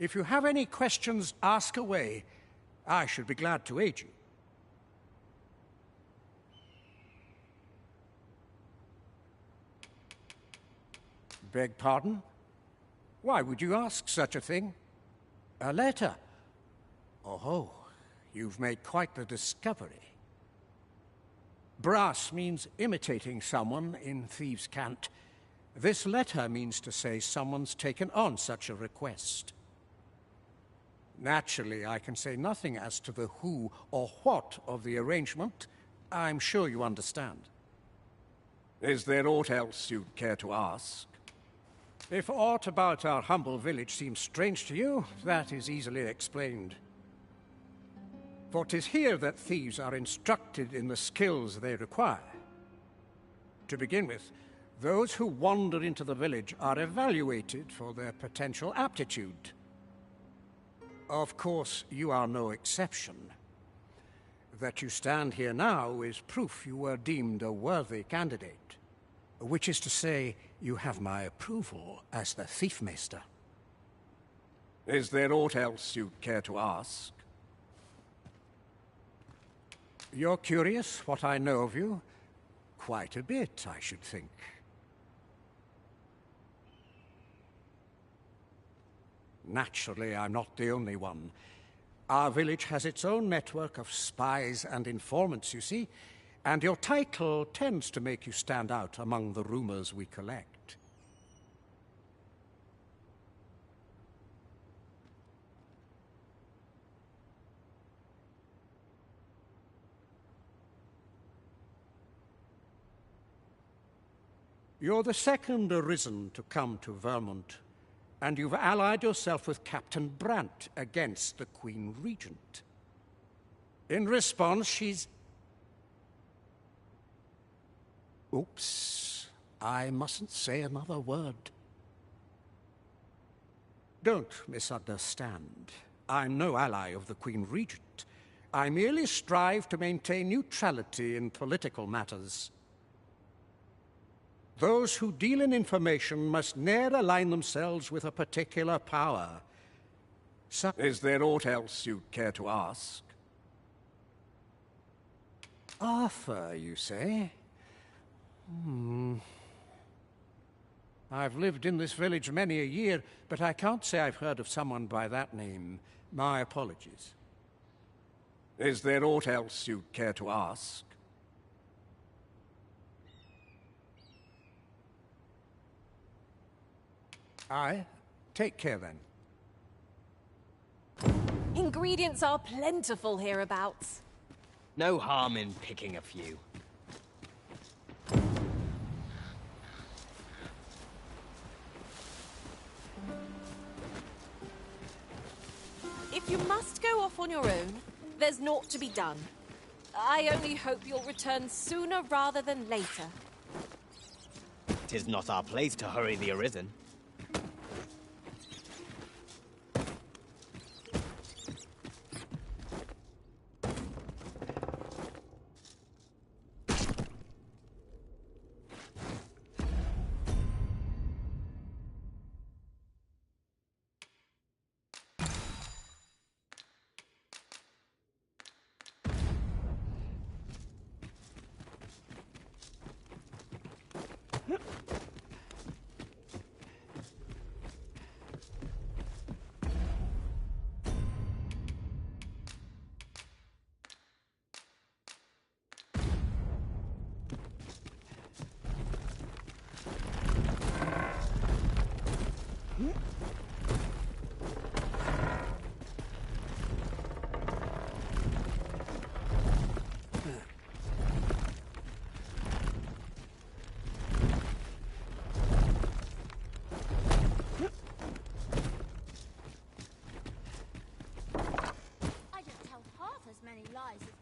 If you have any questions, ask away. I should be glad to aid you. Beg pardon? Why would you ask such a thing? A letter? Oh, you've made quite the discovery. Brass means imitating someone in thieves' cant. This letter means to say someone's taken on such a request. Naturally, I can say nothing as to the who or what of the arrangement. I'm sure you understand. Is there aught else you'd care to ask? If aught about our humble village seems strange to you, that is easily explained. For 'tis here that thieves are instructed in the skills they require. To begin with, those who wander into the village are evaluated for their potential aptitude. Of course, you are no exception. That you stand here now is proof you were deemed a worthy candidate. Which is to say, you have my approval as the Thiefmaster. Is there aught else you'd care to ask? You're curious what I know of you? Quite a bit, I should think. Naturally, I'm not the only one. Our village has its own network of spies and informants, you see, and your title tends to make you stand out among the rumors we collect. You're the second arisen to come to Vermont, and you've allied yourself with Captain Brandt against the Queen Regent. In response, she's... Oops, I mustn't say another word. Don't misunderstand. I'm no ally of the Queen Regent. I merely strive to maintain neutrality in political matters. Those who deal in information must ne'er align themselves with a particular power. Is there aught else you'd care to ask? Arthur, you say? I've lived in this village many a year, but I can't say I've heard of someone by that name. My apologies. Is there aught else you'd care to ask? Aye. Take care, then. Ingredients are plentiful hereabouts. No harm in picking a few. If you must go off on your own, there's naught to be done. I only hope you'll return sooner rather than later. 'Tis not our place to hurry the arisen.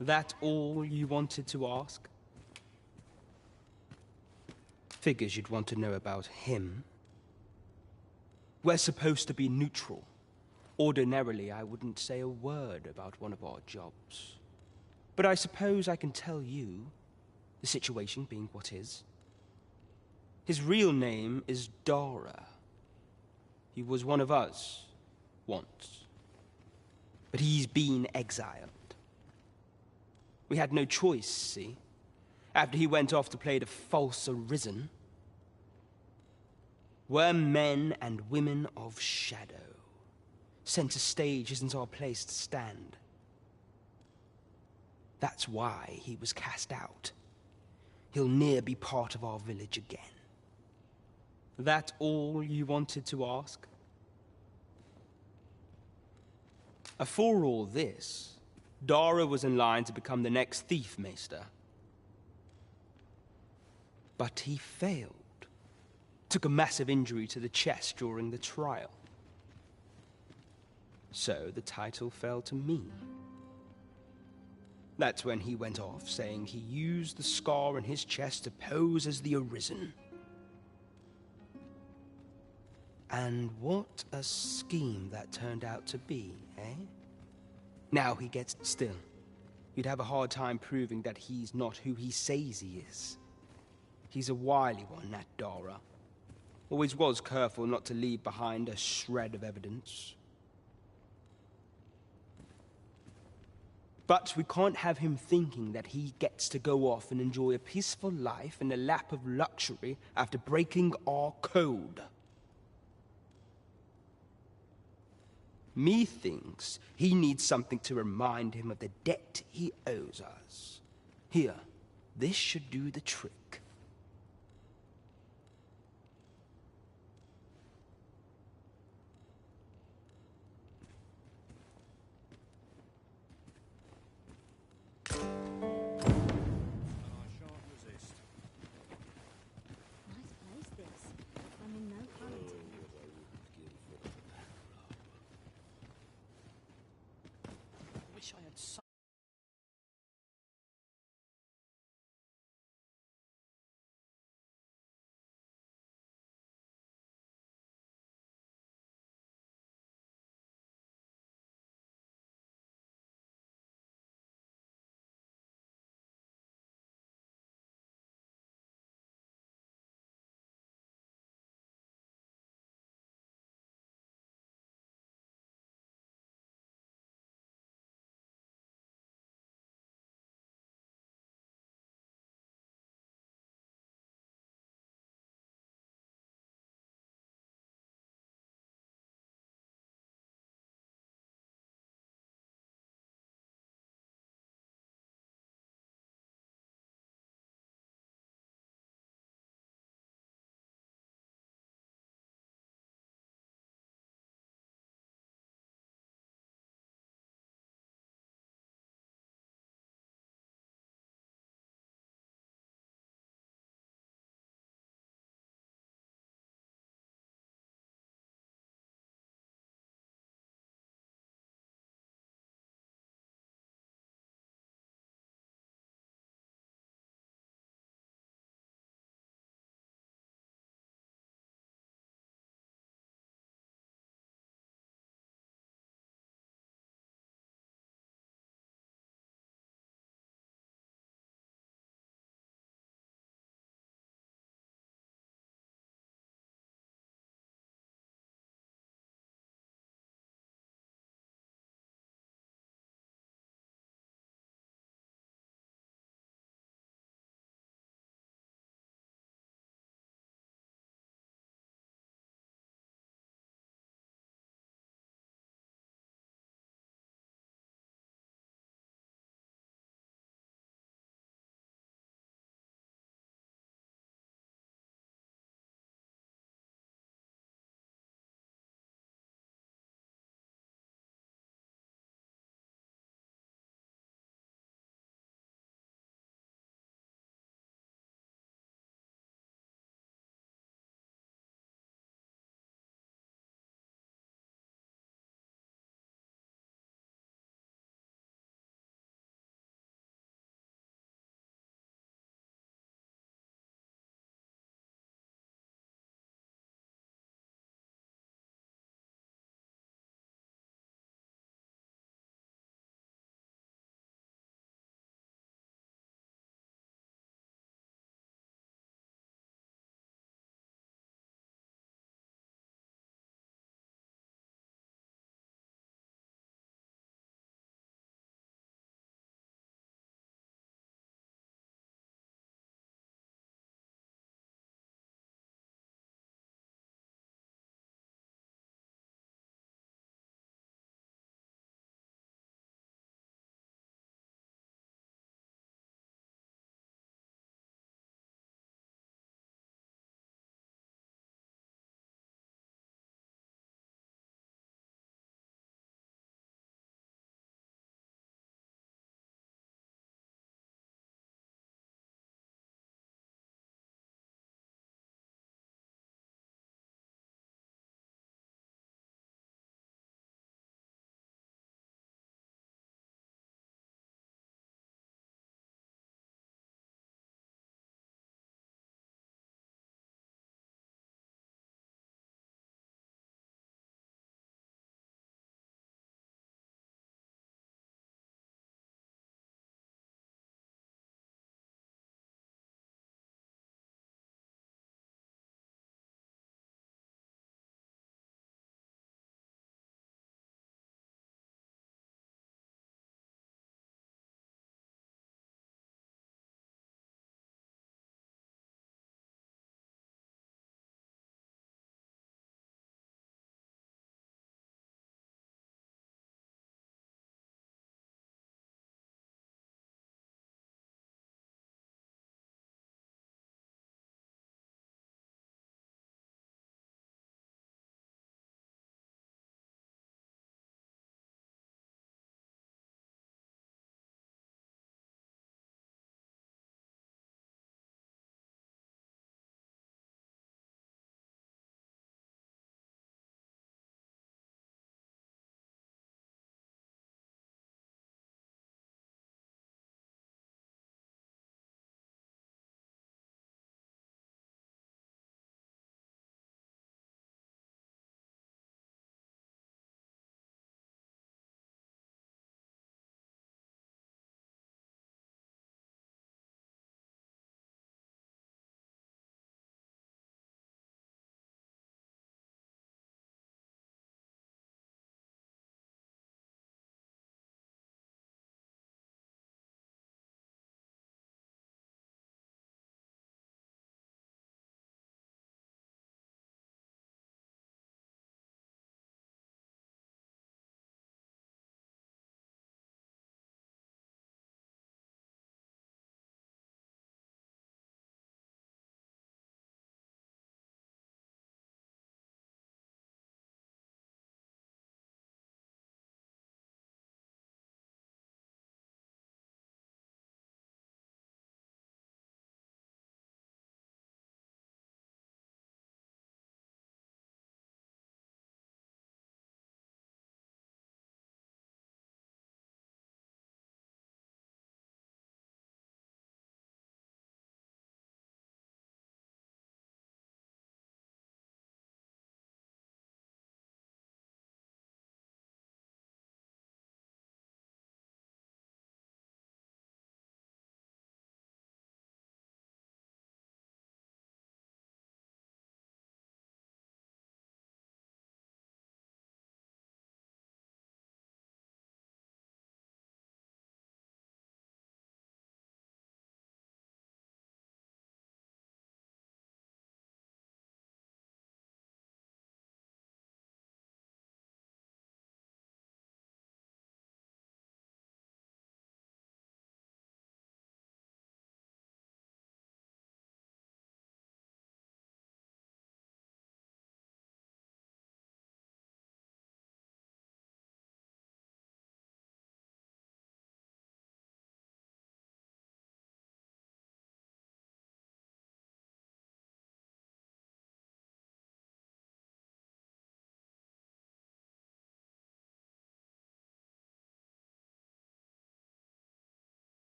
That all you wanted to ask? Figures you'd want to know about him. We're supposed to be neutral. Ordinarily, I wouldn't say a word about one of our jobs. But I suppose I can tell you, the situation being what is. His real name is Dara. He was one of us, once. But he's been exiled. We had no choice, see? After he went off to play the false arisen, we're men and women of shadow. Center stage isn't our place to stand. That's why he was cast out. He'll ne'er be part of our village again. That all you wanted to ask? For all this, Dara was in line to become the next thief maester. But he failed. Took a massive injury to the chest during the trial. So the title fell to me. That's when he went off, saying he used the scar in his chest to pose as the Arisen. And what a scheme that turned out to be, eh? Now he gets still. You'd have a hard time proving that he's not who he says he is. He's a wily one, that Dara. Always was careful not to leave behind a shred of evidence. But we can't have him thinking that he gets to go off and enjoy a peaceful life in a lap of luxury after breaking our code. Methinks he needs something to remind him of the debt he owes us. Here, this should do the trick. Wish I had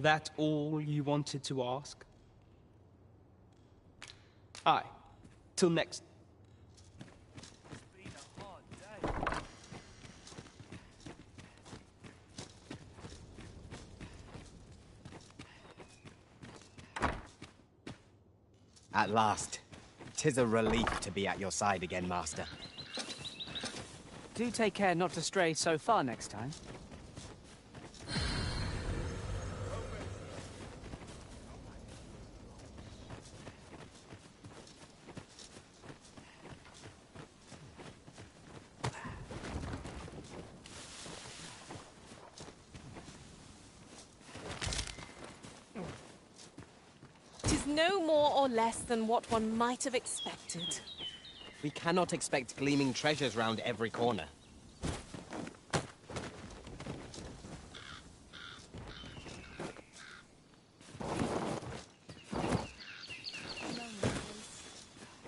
That all you wanted to ask? Aye. Till next. It's been a hard day. At last. 'Tis a relief to be at your side again, Master. Do take care not to stray so far next time. Tis no more or less than what one might have expected. We cannot expect gleaming treasures round every corner.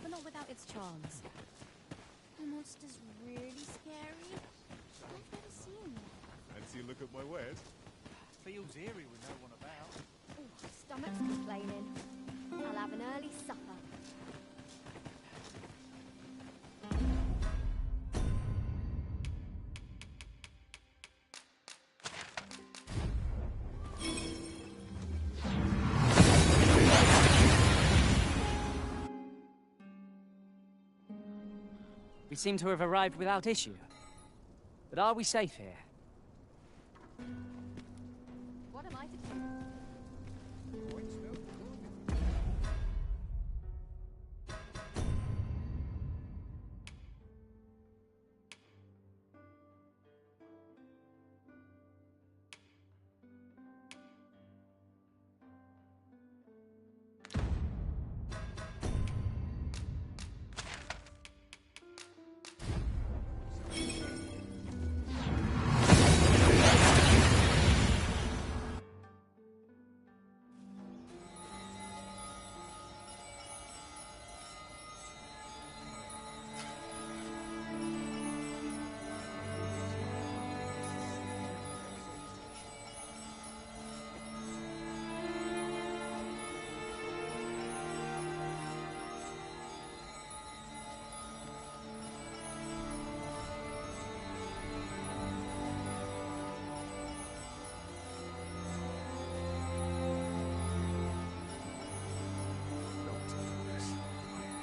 But not without its charms. The monster's really scary. I've never seen one. Fancy a look at my wares? Feels eerie with no one about. Oh, stomach's complaining. I'll have an early supper. We seem to have arrived without issue. But are we safe here? What am I to do?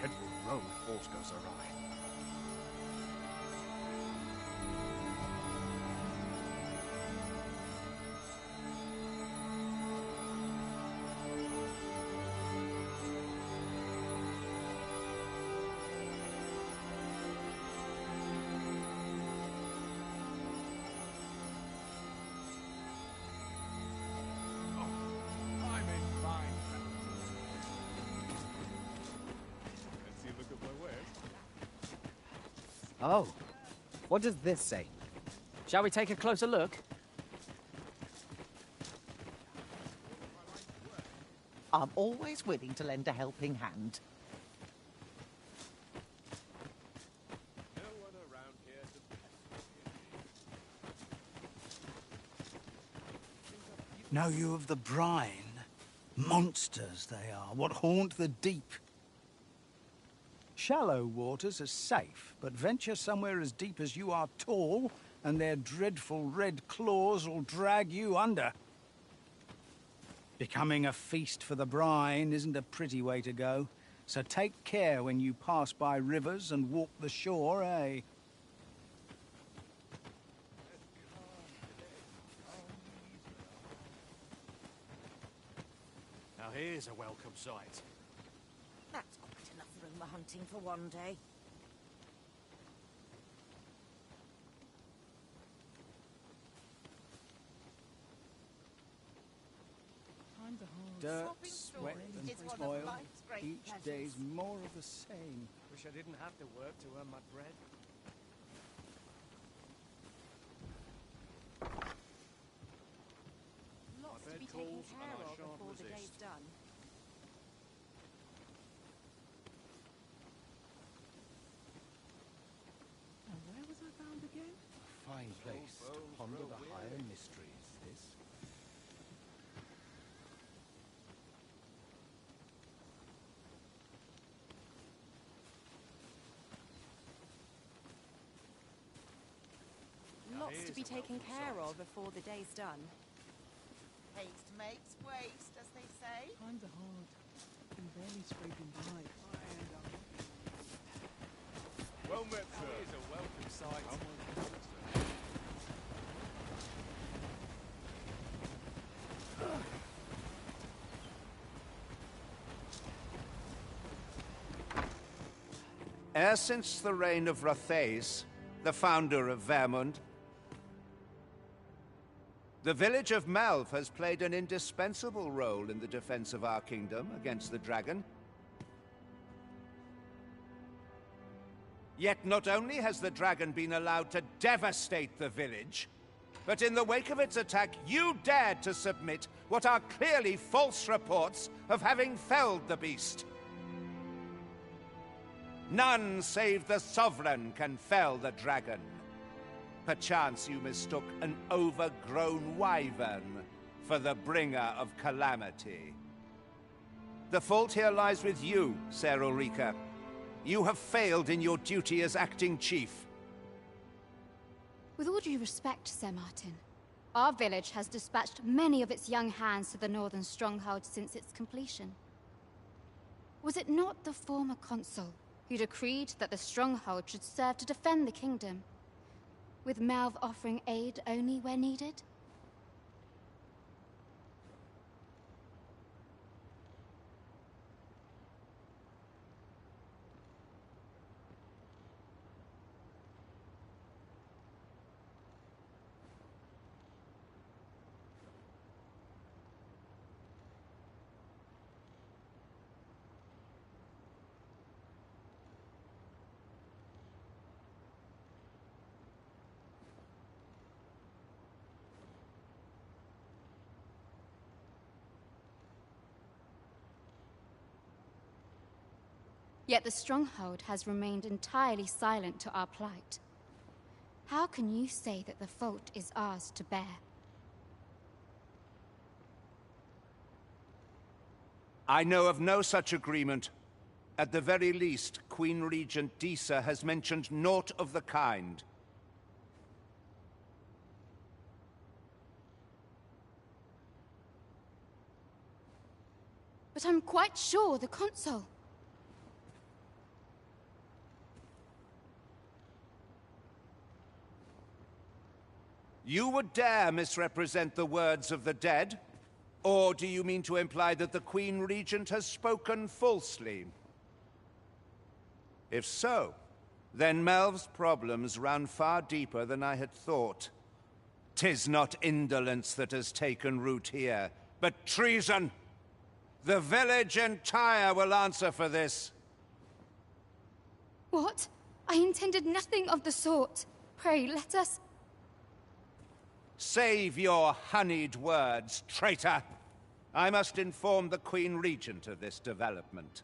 Head will roll if all goes awry. I'm in fine Fancy a look at my wares? Oh, what does this say? Shall we take a closer look? I'm always willing to lend a helping hand. No one around here to pester. Know you of the brine? Monsters they are, what haunt the deep. Shallow waters are safe, but venture somewhere as deep as you are tall, and their dreadful red claws will drag you under. Becoming a feast for the brine isn't a pretty way to go, so take care when you pass by rivers and walk the shore, eh? Now here's a welcome sight. That's quite enough rumour hunting for one day. Dirt, Swapping sweat, stories and is one of toil. life's great Each pleasures. day's more of the same. Wish I didn't have to work to earn my bread. Lots My to be bed taken calls care and I of shan't before the day's resist. done. Where was I found again? Fine place to ponder the higher mysteries, this. to be taken care of before the day's done. Haste makes waste, as they say. Times are hard. I'm barely scraping by. Well met, sir. Here's a welcome sight. E'er since the reign of Rothaeus, the founder of Vermund, the village of Malv has played an indispensable role in the defense of our kingdom against the dragon. Yet not only has the dragon been allowed to devastate the village, but in the wake of its attack, you dared to submit what are clearly false reports of having felled the beast. None save the Sovereign can fell the dragon. Perchance you mistook an overgrown wyvern for the bringer of calamity. The fault here lies with you, Ser Ulrika. You have failed in your duty as acting chief. With all due respect, Sir Martin, our village has dispatched many of its young hands to the northern stronghold since its completion. Was it not the former consul who decreed that the stronghold should serve to defend the kingdom, with Malv offering aid only where needed? Yet the stronghold has remained entirely silent to our plight. How can you say that the fault is ours to bear? I know of no such agreement. At the very least, Queen Regent Disa has mentioned naught of the kind. But I'm quite sure the consul... You would dare misrepresent the words of the dead? Or do you mean to imply that the Queen Regent has spoken falsely? If so, then Melv's problems run far deeper than I had thought. 'Tis not indolence that has taken root here, but treason. The village entire will answer for this. What? I intended nothing of the sort. Pray, let us... Save your honeyed words, traitor! I must inform the Queen Regent of this development.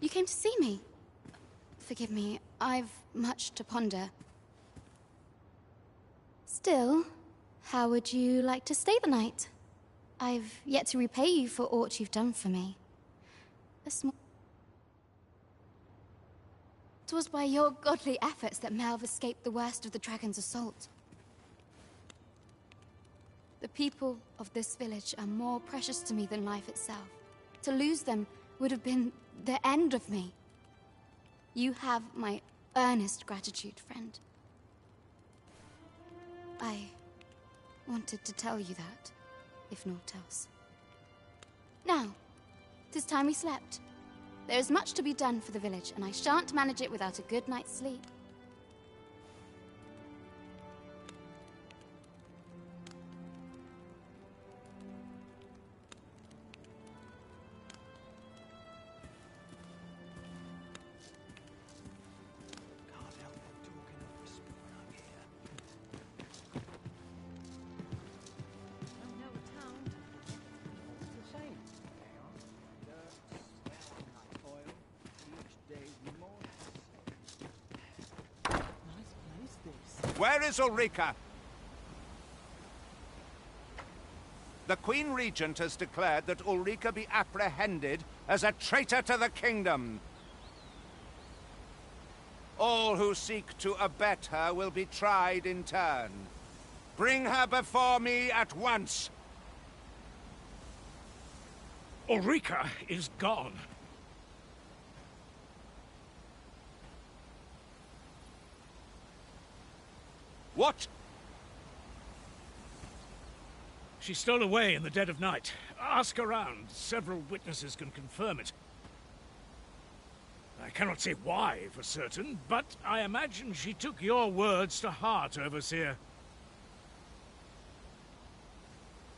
You came to see me. Forgive me, I've much to ponder. Still, how would you like to stay the night? I've yet to repay you for aught you've done for me. A small... It was by your godly efforts that Melve escaped the worst of the dragon's assault. The people of this village are more precious to me than life itself. To lose them would have been the end of me. You have my earnest gratitude, friend. I wanted to tell you that, if naught else. Now, 'tis time we slept. There is much to be done for the village, and I shan't manage it without a good night's sleep. Where is Ulrika? The Queen Regent has declared that Ulrika be apprehended as a traitor to the kingdom. All who seek to abet her will be tried in turn. Bring her before me at once. Ulrika is gone. What? She stole away in the dead of night. Ask around. Several witnesses can confirm it. I cannot say why for certain, but I imagine she took your words to heart, Overseer.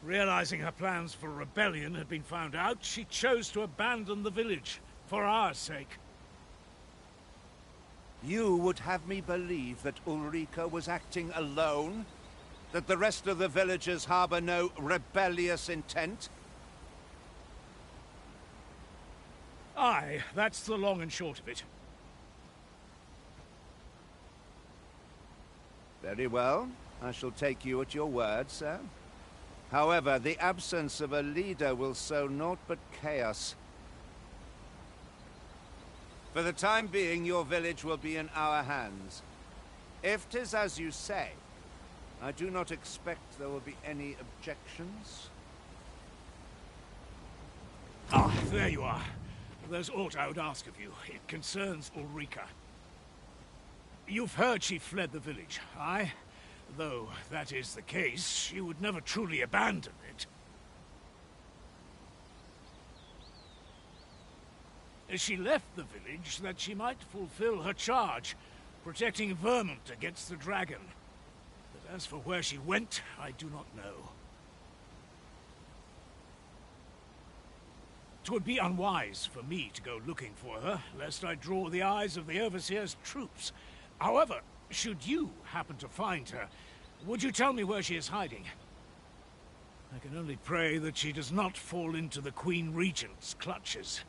Realizing her plans for rebellion had been found out, she chose to abandon the village, for our sake. You would have me believe that Ulrika was acting alone? That the rest of the villagers harbor no rebellious intent? Aye, that's the long and short of it. Very well. I shall take you at your word, sir. However, the absence of a leader will sow naught but chaos. For the time being, your village will be in our hands. If 'tis as you say, I do not expect there will be any objections. Ah, there you are. There's aught I would ask of you. It concerns Ulrika. You've heard she fled the village, aye? Though that is the case, she would never truly abandon it. She left the village that she might fulfill her charge, protecting Vermont against the dragon. But as for where she went, I do not know. 'Twould be unwise for me to go looking for her, lest I draw the eyes of the Overseer's troops. However, should you happen to find her, would you tell me where she is hiding? I can only pray that she does not fall into the Queen Regent's clutches.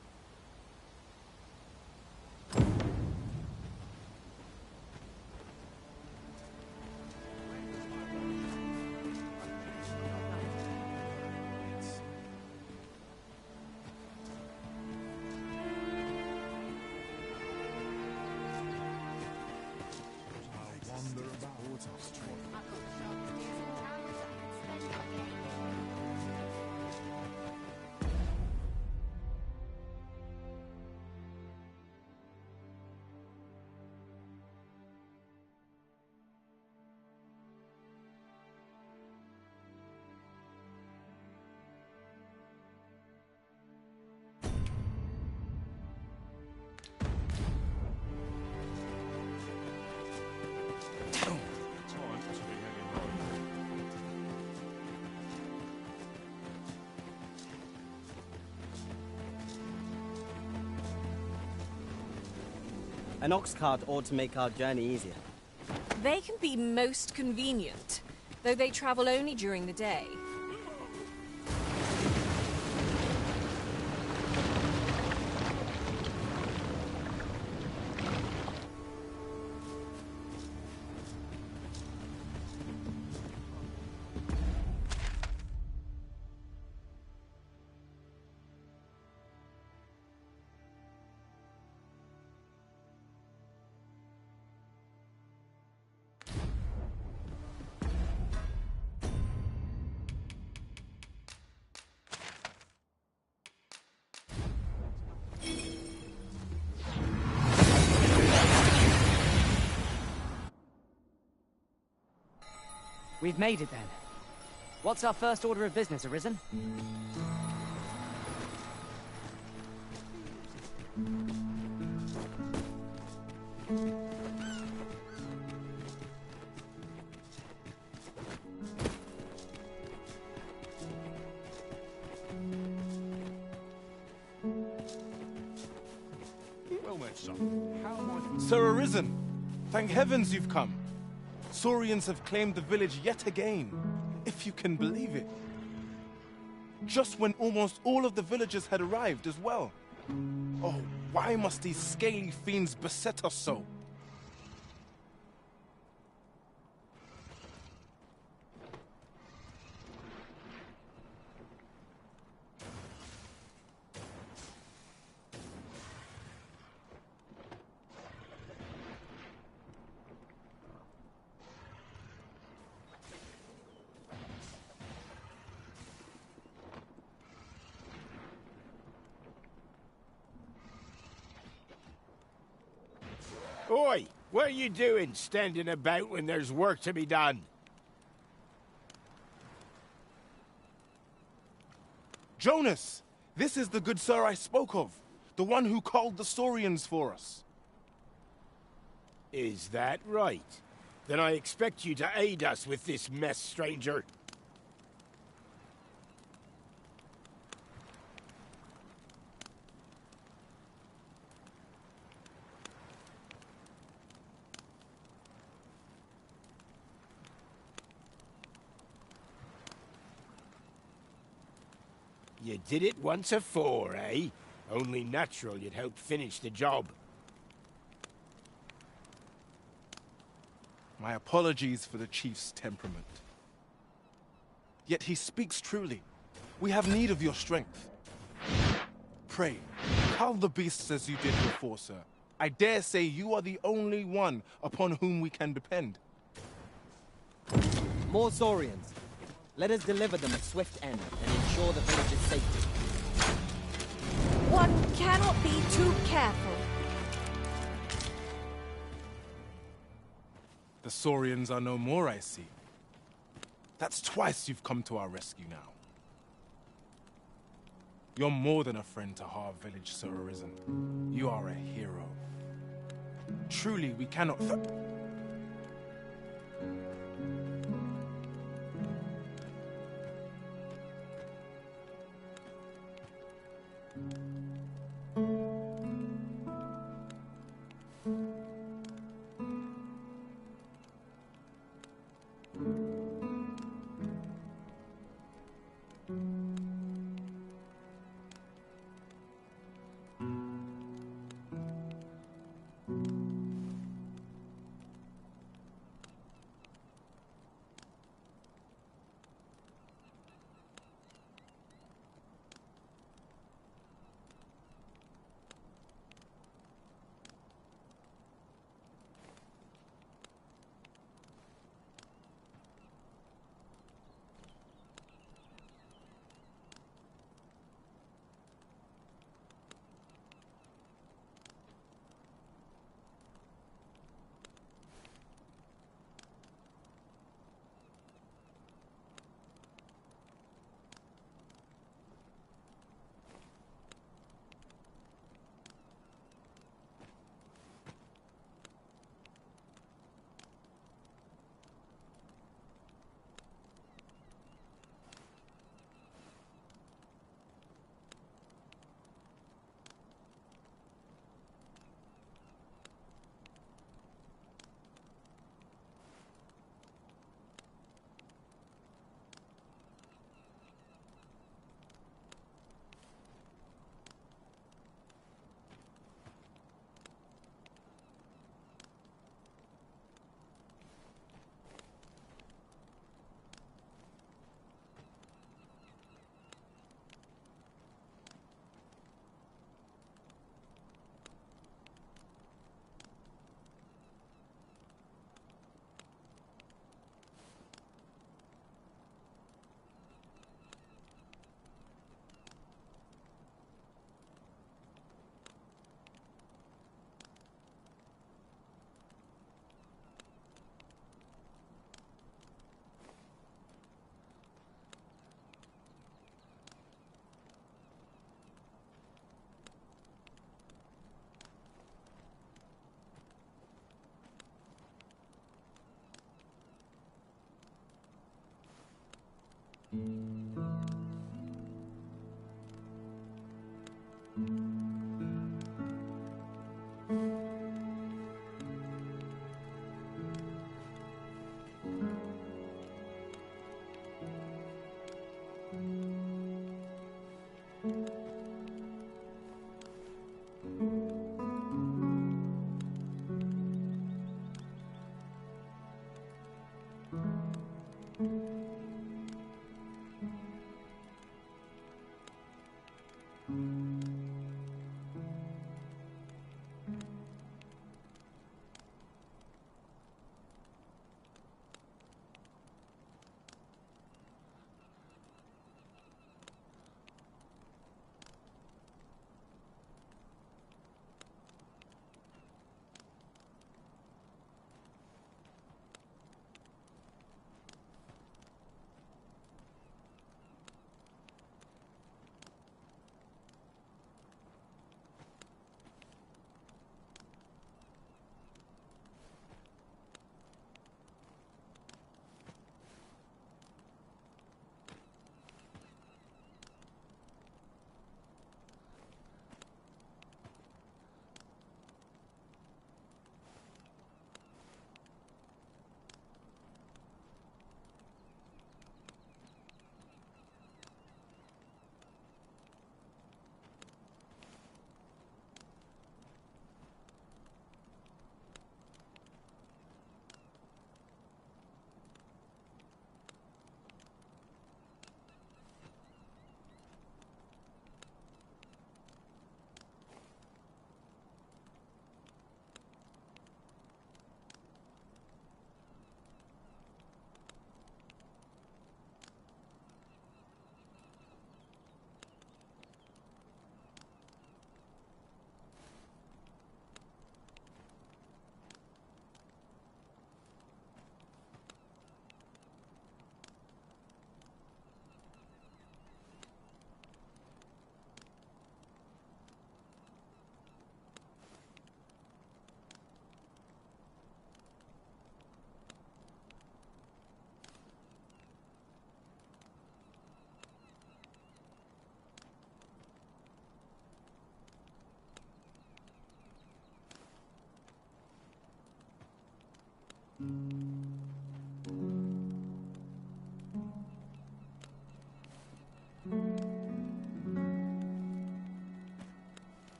An ox cart ought to make our journey easier. They can be most convenient, though they travel only during the day. We've made it then. What's our first order of business, Arisen? Well met, son. How am I... Sir Arisen, thank heavens you've come. Saurians have claimed the village yet again, if you can believe it. Just when almost all of the villagers had arrived as well. Oh, why must these scaly fiends beset us so? Oi! What are you doing, standing about when there's work to be done? Jonas! This is the good sir I spoke of. The one who called the Saurians for us. Is that right? Then I expect you to aid us with this mess, stranger. You did it once afore, eh? Only natural you'd help finish the job. My apologies for the chief's temperament. Yet he speaks truly. We have need of your strength. Pray, cull the beasts as you did before, sir. I dare say you are the only one upon whom we can depend. More Saurians. Let us deliver them a swift end and ensure the village's safety. One cannot be too careful. The Saurians are no more, I see. That's twice you've come to our rescue now. You're more than a friend to Harv Village, Sir Arisen. You are a hero. Truly, we cannot...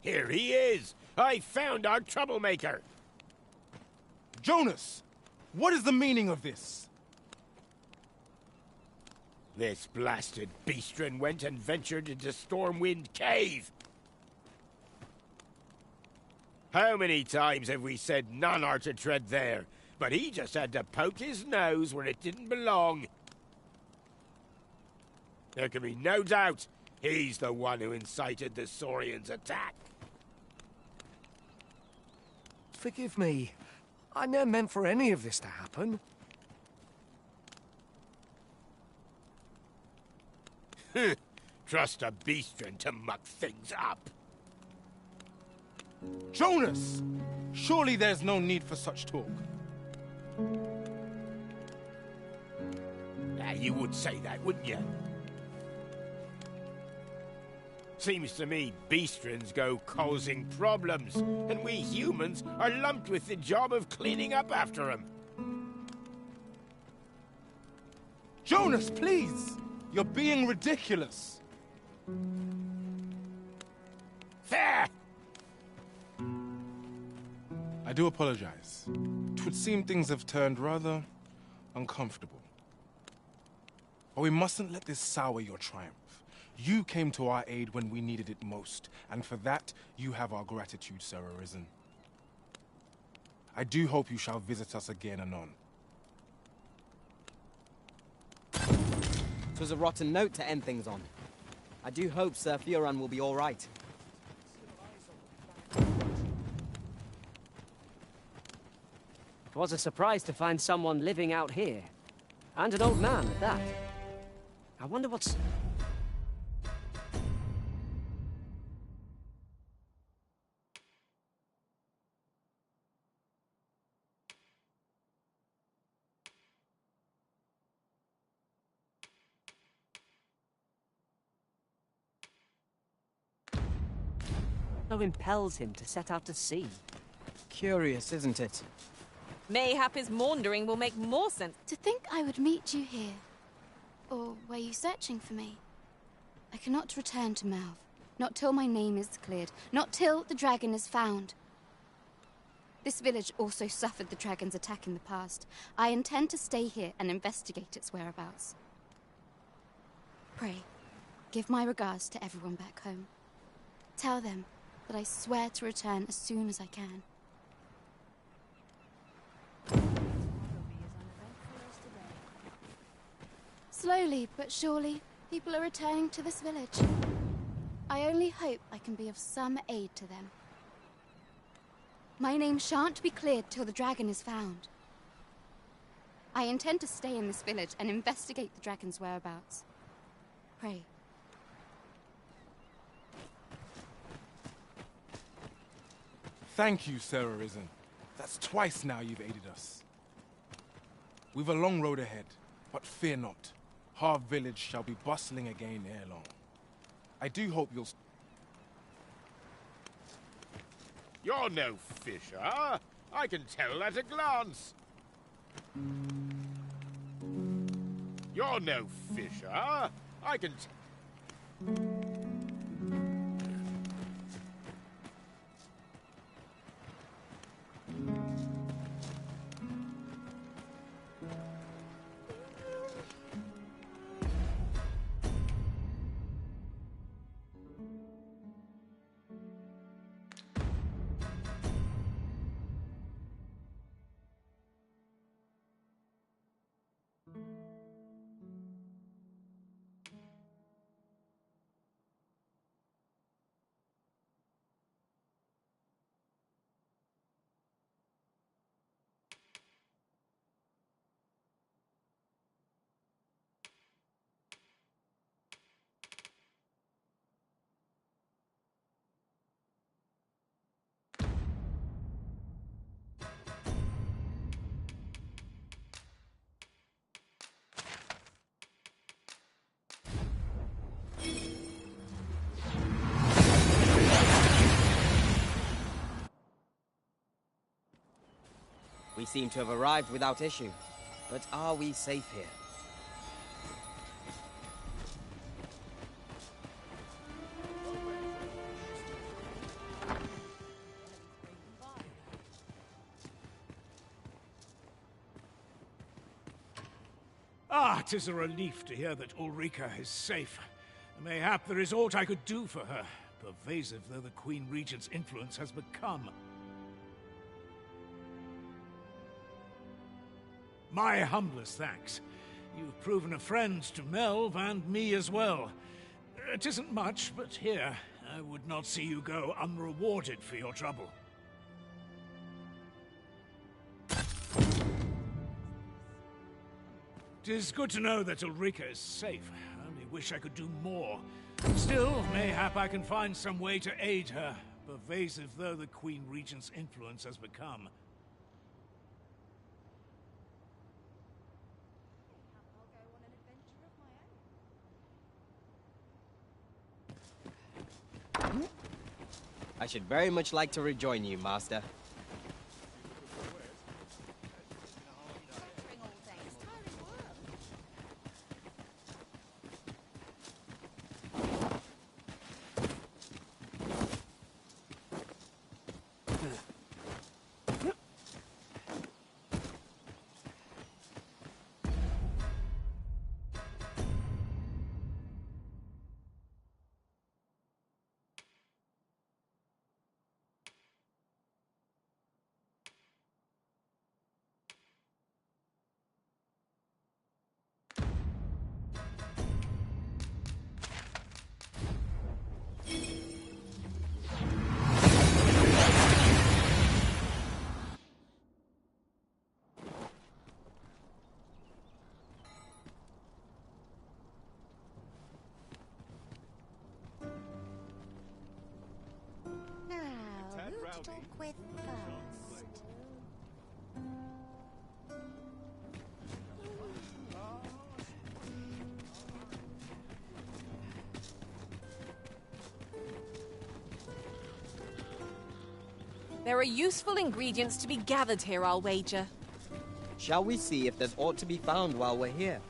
Here he is! I found our troublemaker! Jonas! What is the meaning of this? This blasted beastren went and ventured into Stormwind Cave! How many times have we said none are to tread there? But he just had to poke his nose where it didn't belong. There can be no doubt he's the one who incited the Saurians' attack. Forgive me. I never meant for any of this to happen. Trust a beastren to muck things up. Jonas! Surely there's no need for such talk. You would say that, wouldn't you? Seems to me beastrens go causing problems, and we humans are lumped with the job of cleaning up after them. Jonas, please! You're being ridiculous. Fair! I do apologize. It would seem things have turned rather uncomfortable. But we mustn't let this sour your triumph. You came to our aid when we needed it most, and for that, you have our gratitude, Sir Arisen. I do hope you shall visit us again anon. It was a rotten note to end things on. I do hope Sir Fioran will be all right. It was a surprise to find someone living out here. And an old man at that. I wonder what's... What impels him to set out to sea? Curious, isn't it? Mayhap his maundering will make more sense. To think I would meet you here. Or were you searching for me? I cannot return to Malv. Not till my name is cleared. Not till the dragon is found. This village also suffered the dragon's attack in the past. I intend to stay here and investigate its whereabouts. Pray, Give my regards to everyone back home. Tell them that I swear to return as soon as I can. Slowly but surely, people are returning to this village. I only hope I can be of some aid to them. My name shan't be cleared till the dragon is found. I intend to stay in this village and investigate the dragon's whereabouts. Pray. Thank you, Sarah Risen. That's twice now you've aided us. We've a long road ahead, but fear not. Harv village shall be bustling again ere long. I do hope you'll... You're no fisher. I can tell at a glance. You're no fisher. I can... We seem to have arrived without issue. But are we safe here? Ah, 'tis a relief to hear that Ulrika is safe. Mayhap there is aught I could do for her, pervasive though the Queen Regent's influence has become. My humblest thanks. You've proven a friend to Melv and me as well. It isn't much, but here, I would not see you go unrewarded for your trouble. 'Tis good to know that Ulrika is safe. I only wish I could do more. Still, mayhap I can find some way to aid her, pervasive though the Queen Regent's influence has become. I should very much like to rejoin you, Master. Talk with first. There are useful ingredients to be gathered here, I'll wager. Shall we see if there's aught to be found while we're here?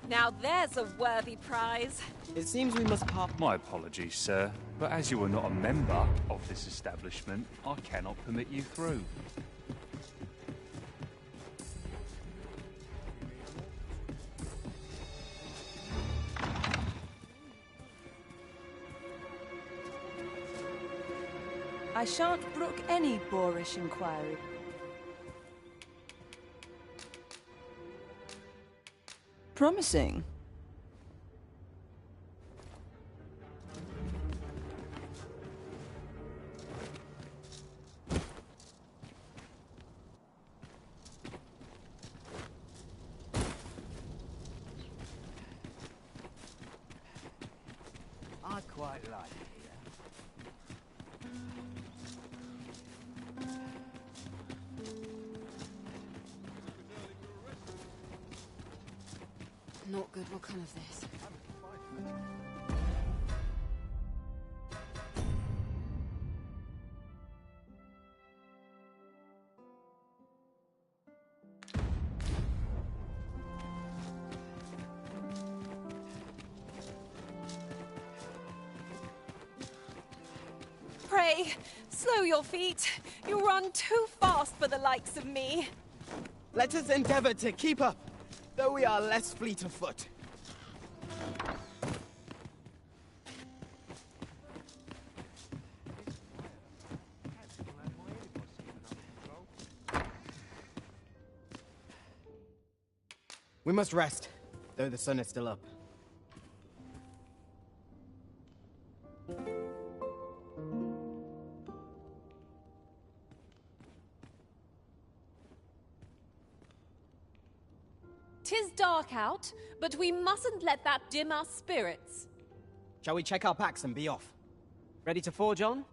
Now there's a worthy prize. It seems we must part. My apologies, sir, but as you are not a member of this establishment, I cannot permit you through. I shan't brook any boorish inquiry. Promising. I quite like it here. Not good will come of this. Pray, slow your feet. You run too fast for the likes of me. Let us endeavor to keep up, though we are less fleet of foot. We must rest, though the sun is still up. Tis dark out, but we mustn't let that dim our spirits. Shall we check our packs and be off? Ready to forge on?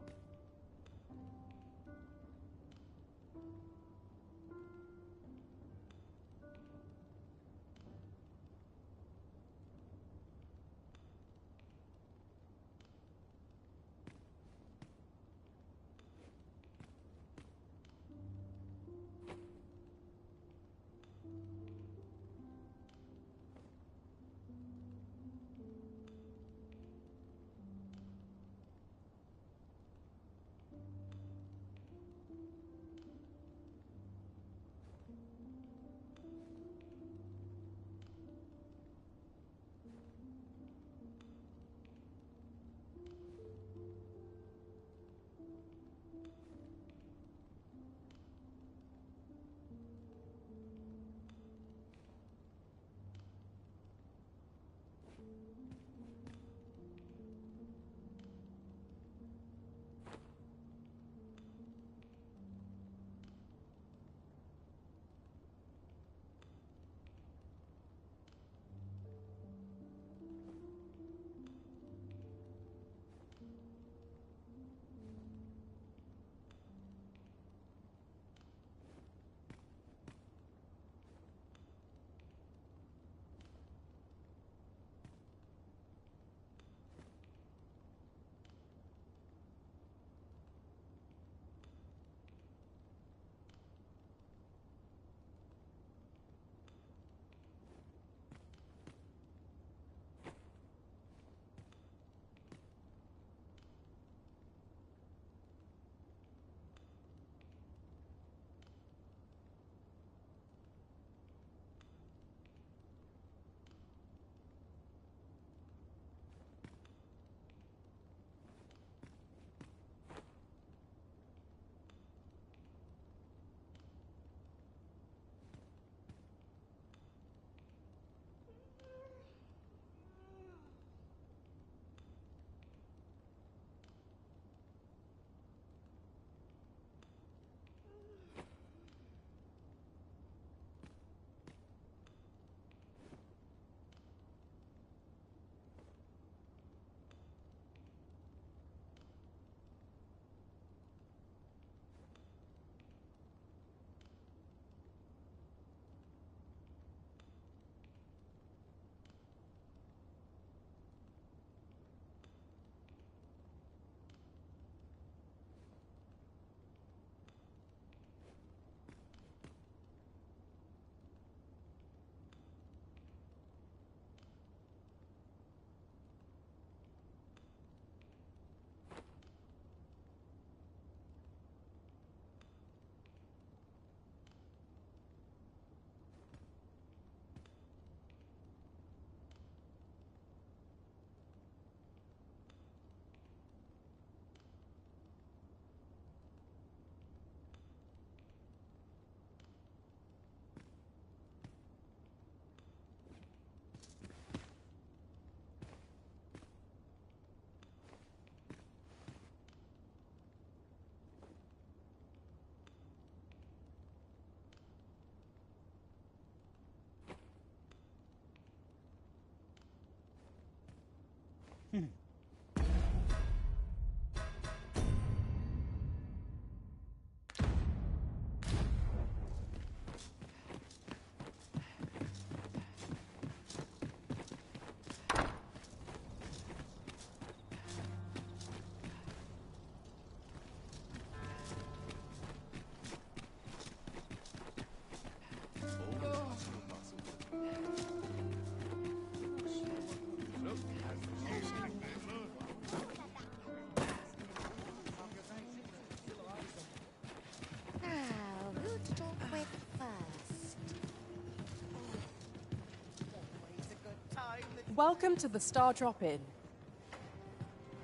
Welcome to the Star Drop Inn.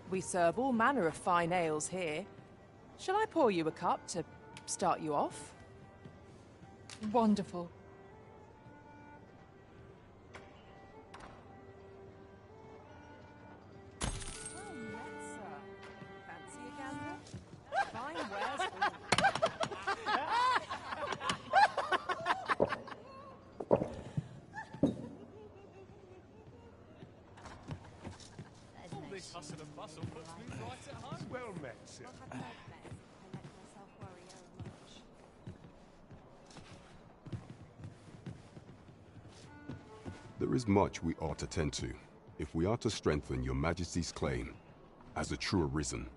We serve all manner of fine ales here. Shall I pour you a cup to start you off? Wonderful. There is much we ought to tend to, if we are to strengthen your Majesty's claim as a true Arisen.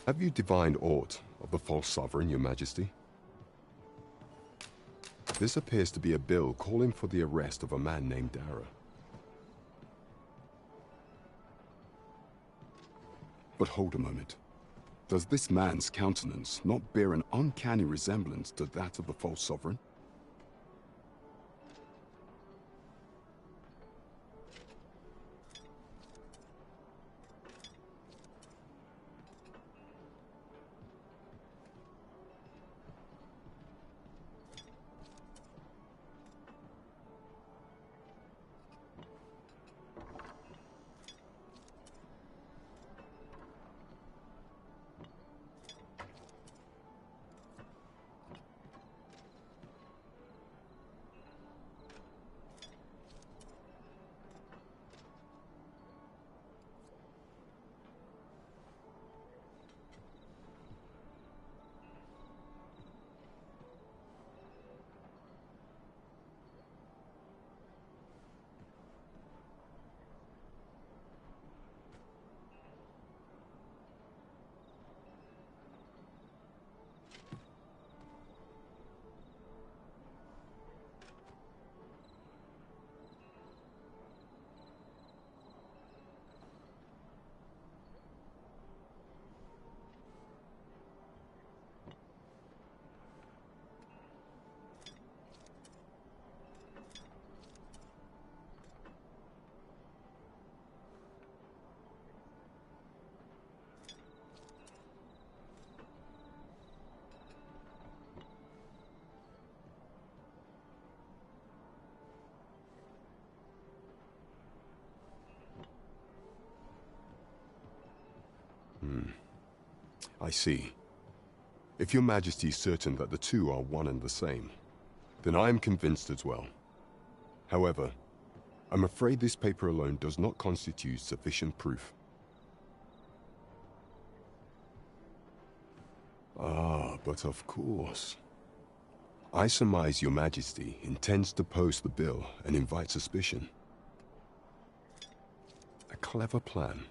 Have you divined aught of the false sovereign, your Majesty? This appears to be a bill calling for the arrest of a man named Dara. But hold a moment. Does this man's countenance not bear an uncanny resemblance to that of the false sovereign? I see. If your Majesty is certain that the two are one and the same, then I am convinced as well. However, I'm afraid this paper alone does not constitute sufficient proof. Ah, but of course. I surmise your Majesty intends to post the bill and invite suspicion. A clever plan.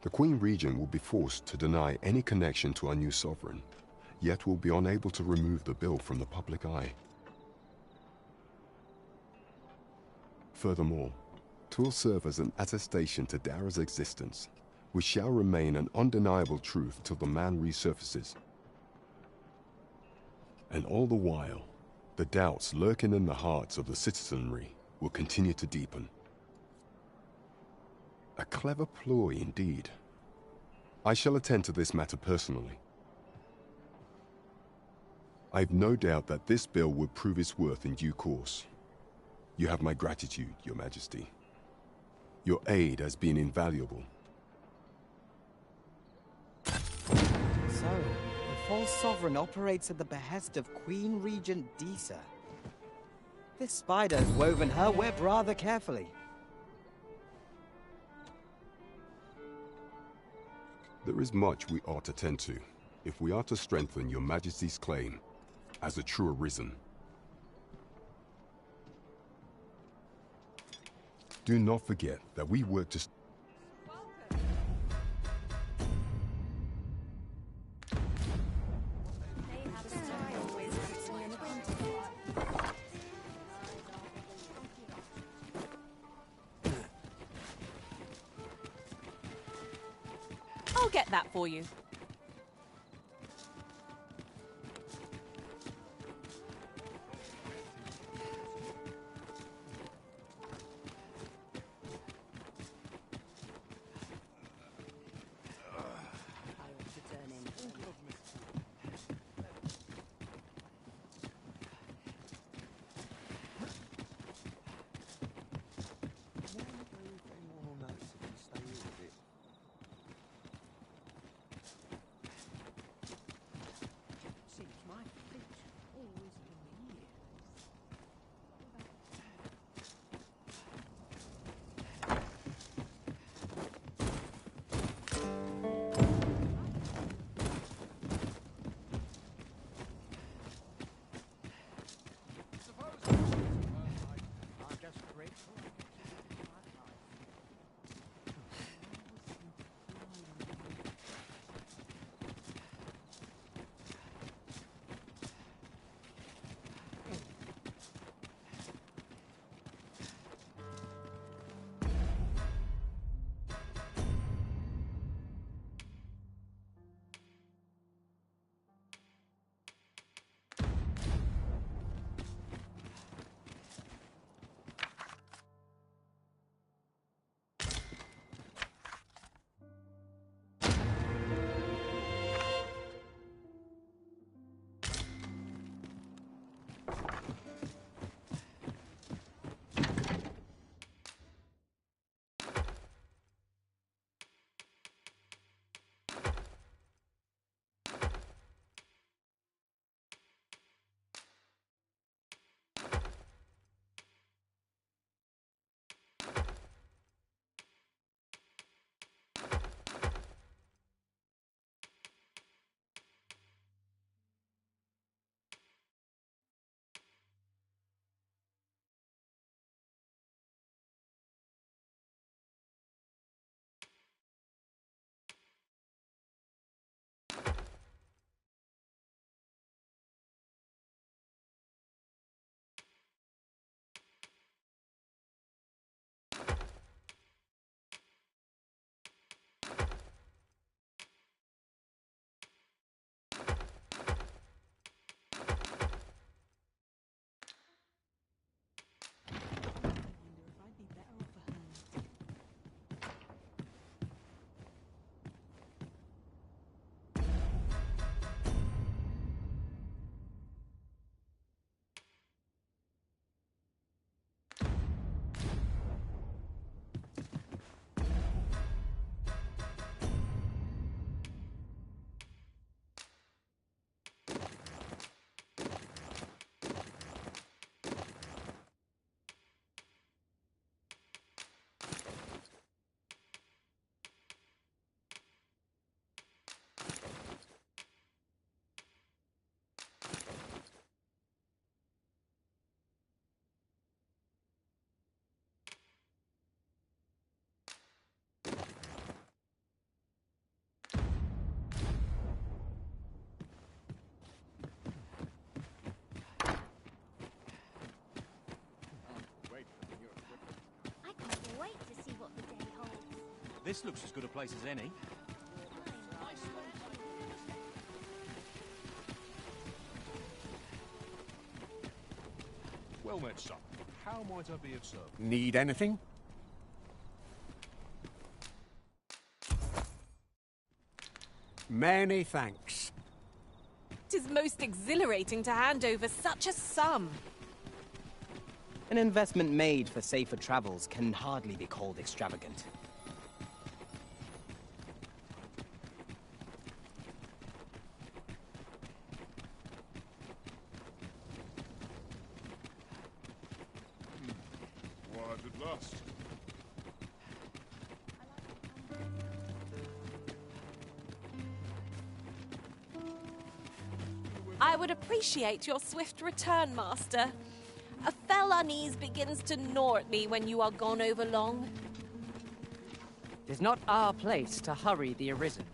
The Queen Regent will be forced to deny any connection to our new sovereign, yet will be unable to remove the bill from the public eye. Furthermore, 'twill serve as an attestation to Dara's existence, which shall remain an undeniable truth till the man resurfaces. And all the while, the doubts lurking in the hearts of the citizenry will continue to deepen. A clever ploy indeed. I shall attend to this matter personally. I have no doubt that this bill will prove its worth in due course. You have my gratitude, Your Majesty. Your aid has been invaluable. false sovereign operates at the behest of Queen Regent Disa. This spider has woven her web rather carefully. There is much we ought to tend to, if we are to strengthen your Majesty's claim as a true Arisen. Do not forget that we work to... I'll get that for you. This looks as good a place as any. Well met, son. How might I be of service? Need anything? Many thanks. 'Tis most exhilarating to hand over such a sum. An investment made for safer travels can hardly be called extravagant. I would appreciate your swift return, Master. A fell unease begins to gnaw at me when you are gone over long. It is not our place to hurry the Arisen.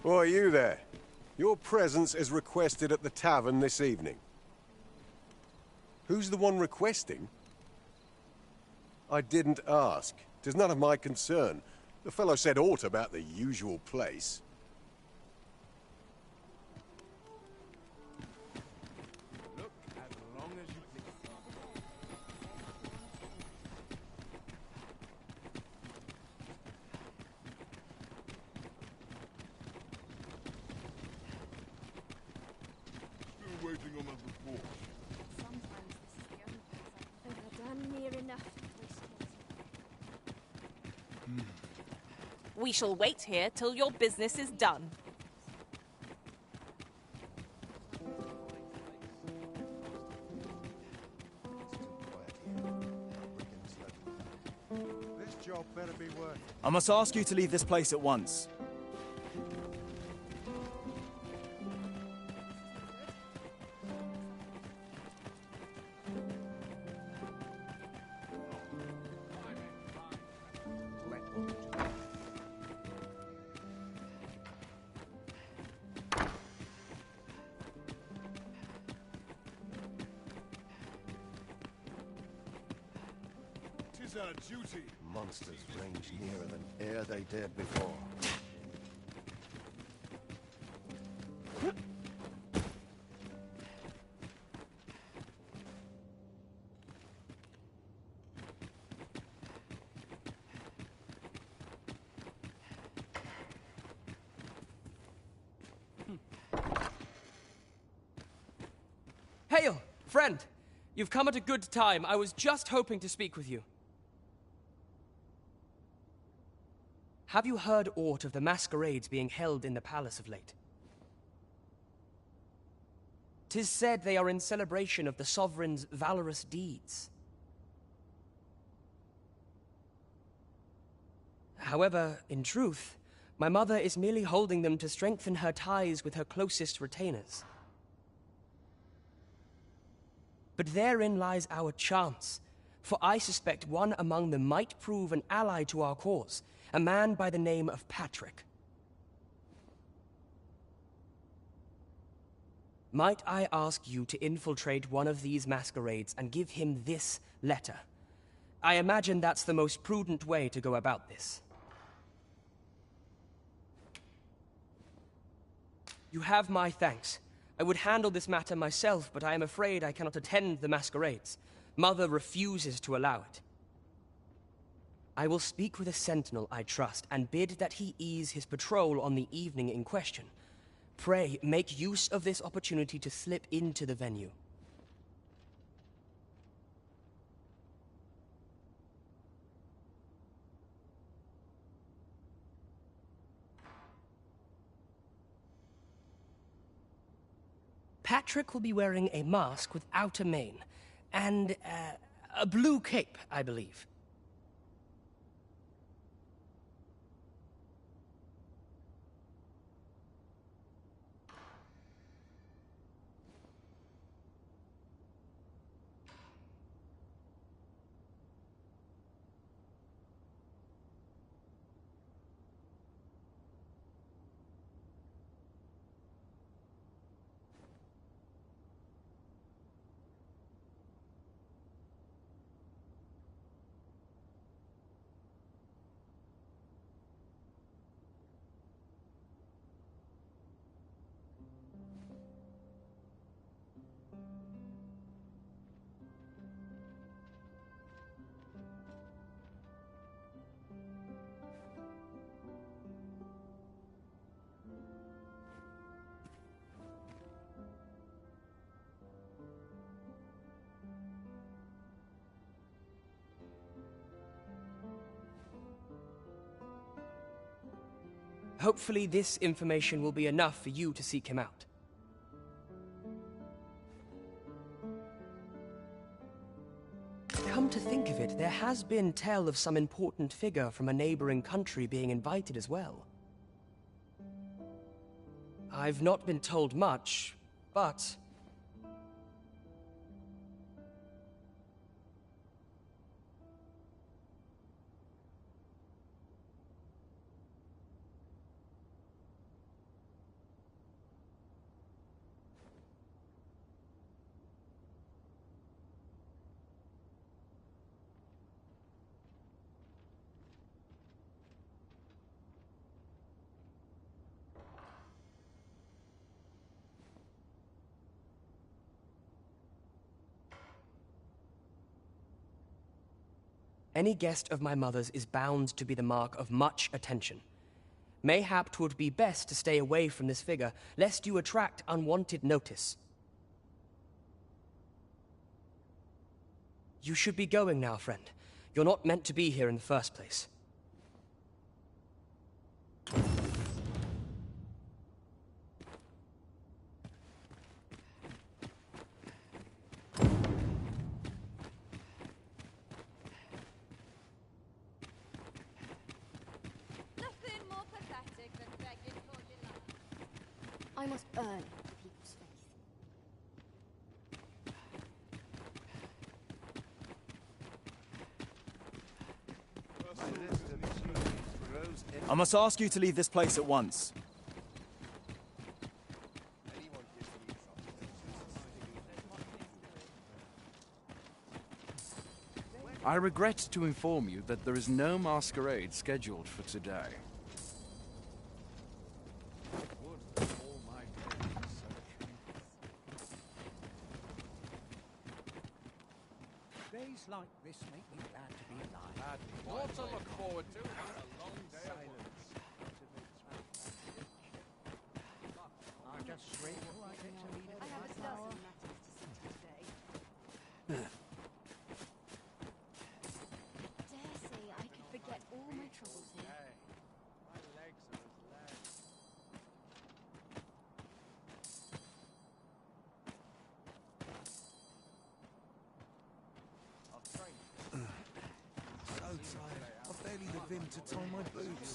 Why, you there. Your presence is requested at the tavern this evening. Who's the one requesting? I didn't ask. 'Tis none of my concern. The fellow said aught about the usual place. Look as long as you please. Still waiting on that report. Sometimes this is the only place I've ever done near enough. We shall wait here till your business is done. This job better be worth it. I must ask you to leave this place at once. Tis our duty. Monsters range nearer than e'er they dared before. Hail, friend! You've come at a good time. I was just hoping to speak with you. Have you heard aught of the masquerades being held in the palace of late? 'Tis said they are in celebration of the sovereign's valorous deeds. However, in truth, my mother is merely holding them to strengthen her ties with her closest retainers. But therein lies our chance, for I suspect one among them might prove an ally to our cause, a man by the name of Patrick. Might I ask you to infiltrate one of these masquerades and give him this letter? I imagine that's the most prudent way to go about this. You have my thanks. I would handle this matter myself, but I am afraid I cannot attend the masquerades. Mother refuses to allow it. I will speak with a sentinel I trust, and bid that he ease his patrol on the evening in question. Pray, make use of this opportunity to slip into the venue. Patrick will be wearing a mask without a mane, and a blue cape, I believe. Hopefully this information will be enough for you to seek him out. Come to think of it, there has been tell of some important figure from a neighboring country being invited as well. I've not been told much, but... Any guest of my mother's is bound to be the mark of much attention. Mayhap 'twould be best to stay away from this figure, lest you attract unwanted notice. You should be going now, friend. You're not meant to be here in the first place. I must earn people's faith. I must ask you to leave this place at once. I regret to inform you that there is no masquerade scheduled for today. Days like this make me glad to be alive. More to look forward to. A long day of I'll just straight till I get to meet it. I have a dozen matters to see to today. Dare say I could forget all my troubles here. My legs are as lead. So tired. I've barely the vim to tie my boots.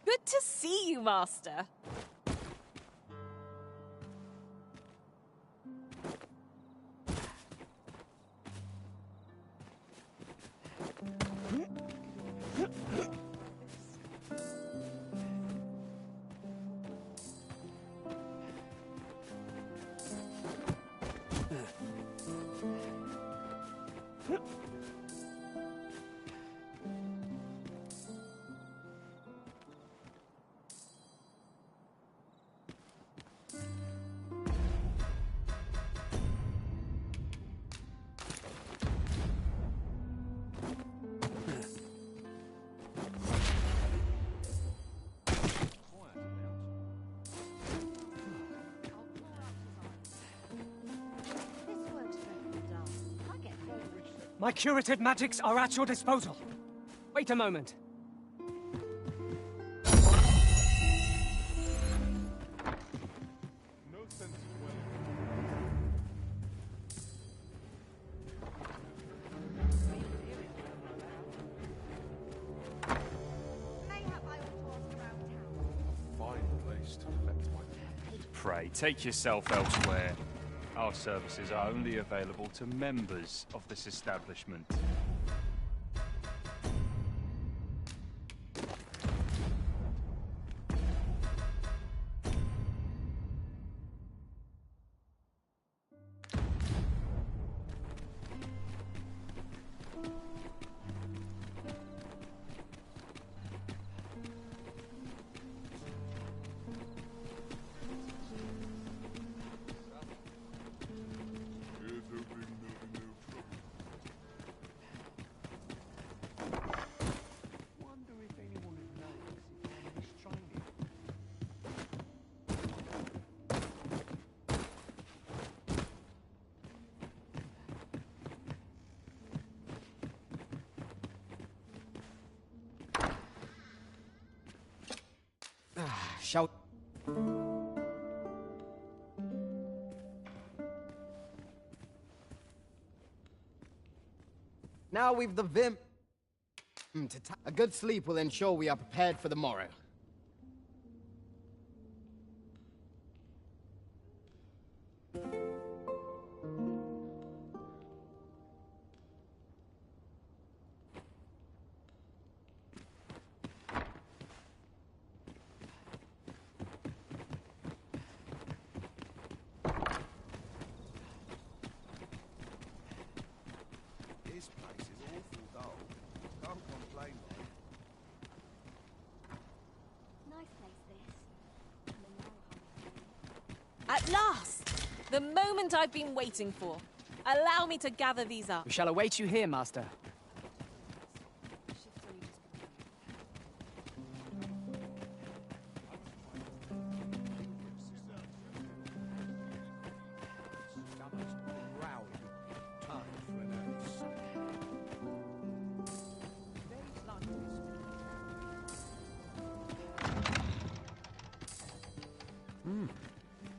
Good to see you, Master. My curative magics are at your disposal. Wait a moment. Pray, take yourself elsewhere. Our services are only available to members of this establishment. Shall... Now we've the vim... A good sleep will ensure we are prepared for the morrow. This place is awful dull. Can't complain, mate. Nice place, this. At last! The moment I've been waiting for. Allow me to gather these up. We shall await you here, Master.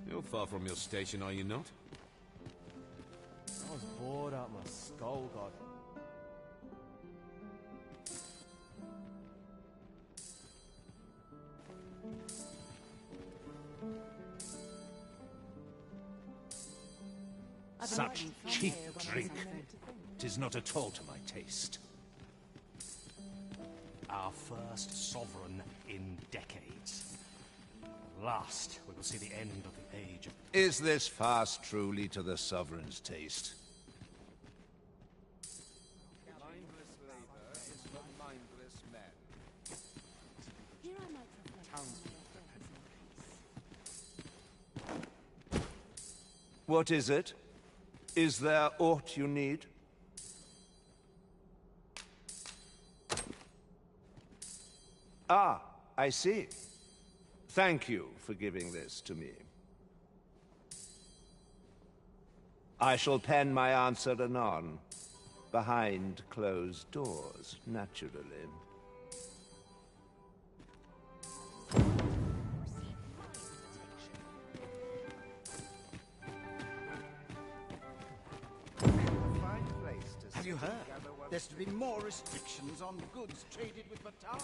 You're far from your station, are you not? I was bored out my skull, God. Such cheap drink. 'Tis not at all to my taste. Our first sovereign in decades. At last, we will see the end of the age of... Is this fast truly to the sovereign's taste? Mindless labor is for mindless men. Here I might What is it? Is there aught you need? Ah, I see. Thank you for giving this to me. I shall pen my answer anon, behind closed doors, naturally. Have you heard? There's to be more restrictions on goods traded with Batar.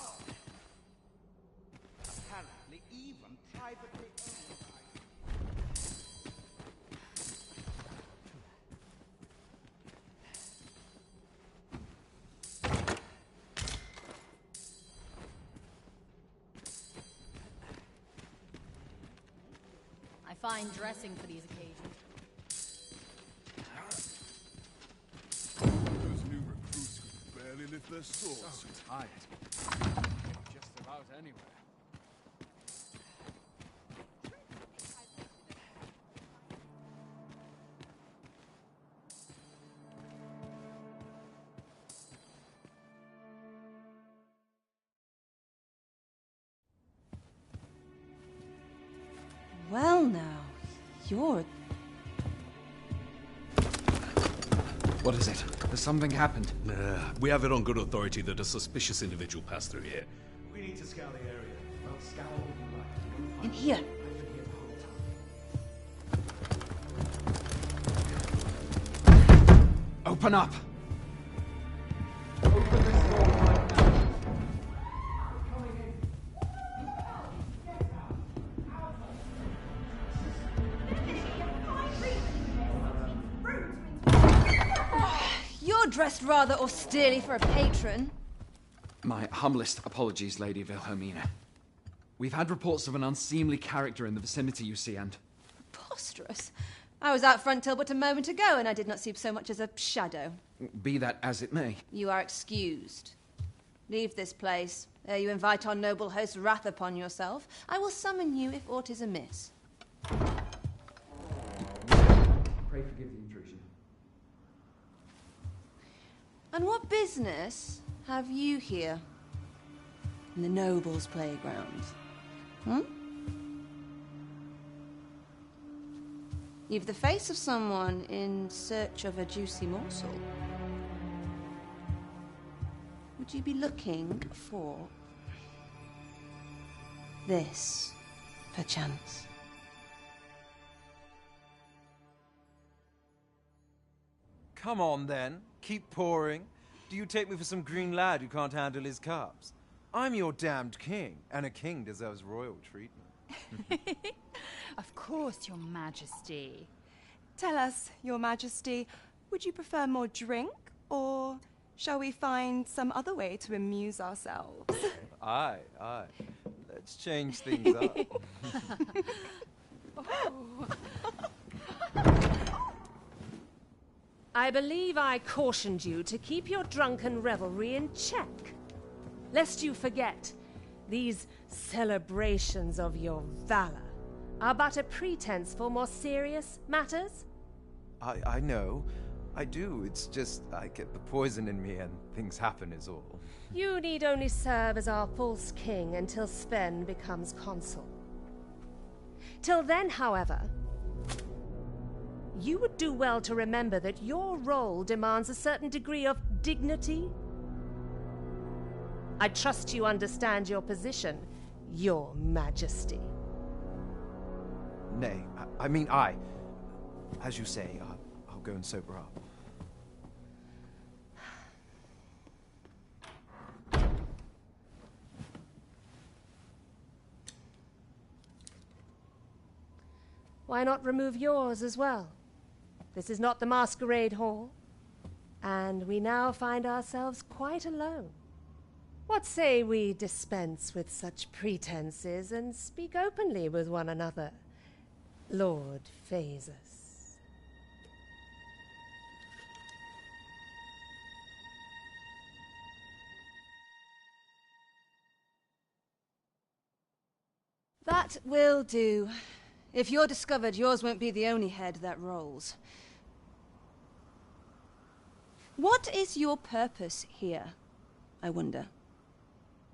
Apparently even privately owned by... I find dressing for these occasions. Those new recruits could barely lift their swords. So tired. Just about anywhere. Well now, you're... What is it? Has something happened? We have it on good authority that a suspicious individual passed through here. We need to scour the area. Well, scour all you like. In here. Open up! You're dressed rather austerely for a patron. My humblest apologies, Lady Wilhelmina. We've had reports of an unseemly character in the vicinity, you see, and... Preposterous. I was out front till but a moment ago, and I did not see so much as a shadow. Be that as it may. You are excused. Leave this place, ere you invite our noble host's wrath upon yourself. I will summon you if aught is amiss. Pray forgive the intrusion. And what business have you here? In the nobles' playground? Hmm? You've the face of someone in search of a juicy morsel. Would you be looking for this, perchance? Come on, then. Keep pouring. Do you take me for some green lad who can't handle his cups? I'm your damned king, and a king deserves royal treatment. Of course, Your Majesty. Tell us, Your Majesty, would you prefer more drink, or shall we find some other way to amuse ourselves? Aye. Let's change things up. I believe I cautioned you to keep your drunken revelry in check. Lest you forget, these celebrations of your valor are but a pretense for more serious matters. I know. I do. It's just I get the poison in me and things happen is all. You need only serve as our false king until Sven becomes consul. Till then, however, you would do well to remember that your role demands a certain degree of dignity. I trust you understand your position, Your Majesty. Nay, as you say, I'll go and sober up. Why not remove yours as well? This is not the masquerade hall, and we now find ourselves quite alone. What say we dispense with such pretenses and speak openly with one another, Lord Phaesus? That will do. If you're discovered, yours won't be the only head that rolls. What is your purpose here, I wonder?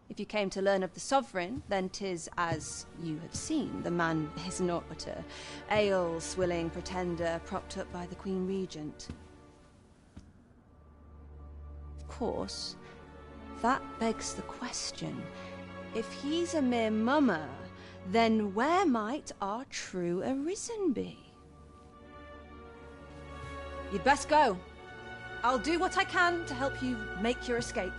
If you came to learn of the Sovereign, then 'tis as you have seen. The man is naught but a ale-swilling pretender propped up by the Queen Regent. Of course, that begs the question. If he's a mere mummer, then where might our true Arisen be? You'd best go. I'll do what I can to help you make your escape.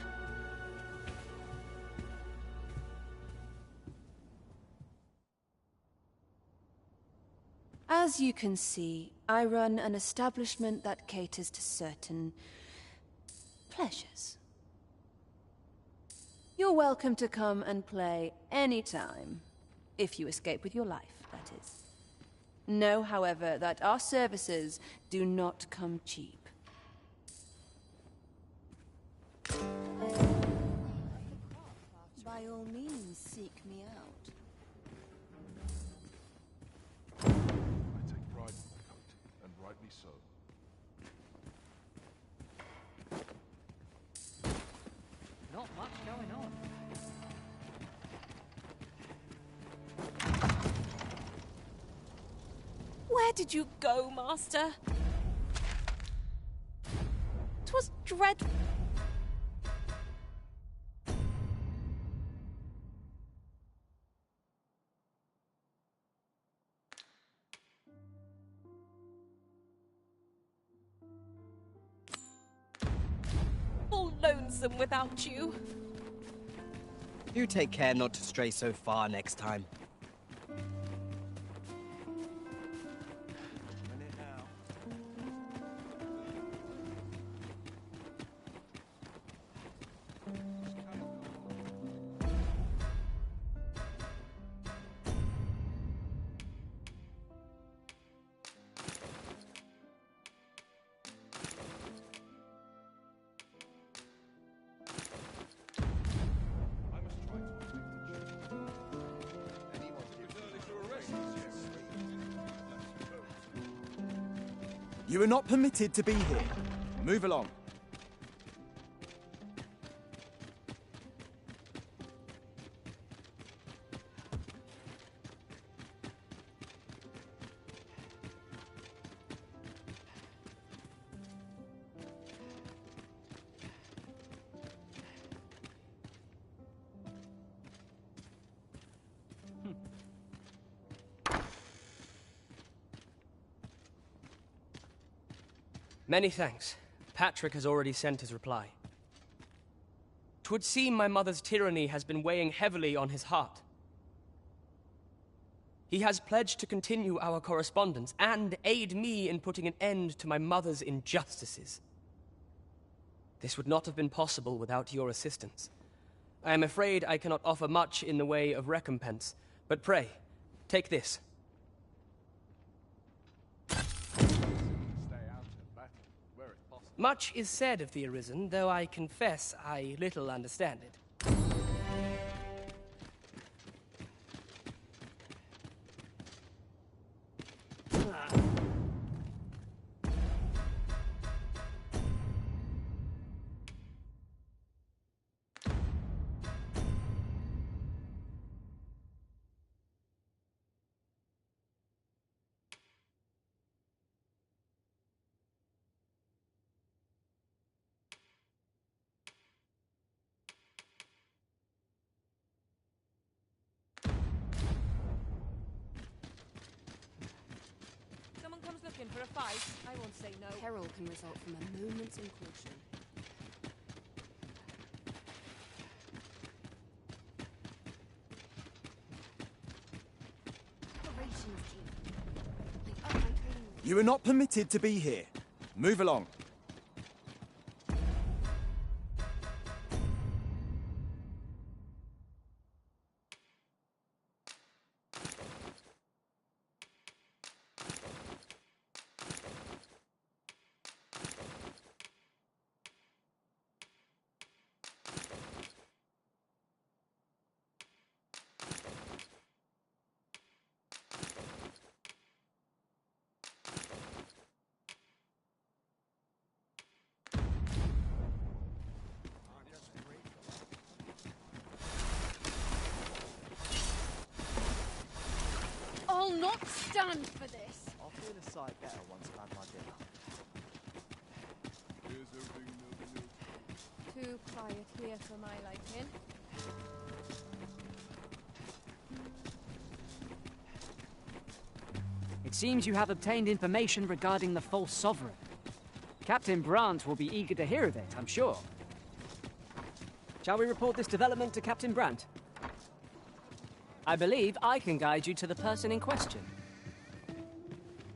As you can see, I run an establishment that caters to certain pleasures. You're welcome to come and play anytime, if you escape with your life, that is. Know, however, that our services do not come cheap. By all means, seek me out. I take pride in my coat, and rightly so. Not much going on. Where did you go, Master? dreadful lonesome without you. Do take care not to stray so far next time. You are not permitted to be here. Move along. Many thanks. Patrick has already sent his reply. 'Twould seem my mother's tyranny has been weighing heavily on his heart. He has pledged to continue our correspondence and aid me in putting an end to my mother's injustices. This would not have been possible without your assistance. I am afraid I cannot offer much in the way of recompense, but pray, take this. Much is said of the Arisen, though I confess I little understand it. For a fight, I won't say no. Peril can result from a moment's incaution. You are not permitted to be here. Move along. I'll not stand for this. I'll feel a sight better once I've had my dinner. Too quiet here for my liking. It seems you have obtained information regarding the false sovereign. Captain Brandt will be eager to hear of it, I'm sure. Shall we report this development to Captain Brandt? I believe I can guide you to the person in question.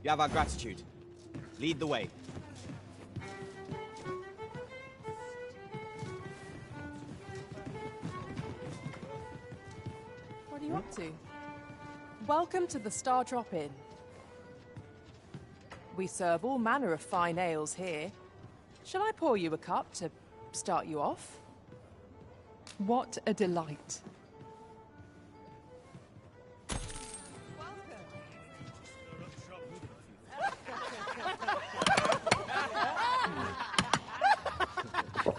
You have our gratitude. Lead the way. What are you up to? Welcome to the Star Drop Inn. We serve all manner of fine ales here. Shall I pour you a cup to start you off? What a delight. Hello,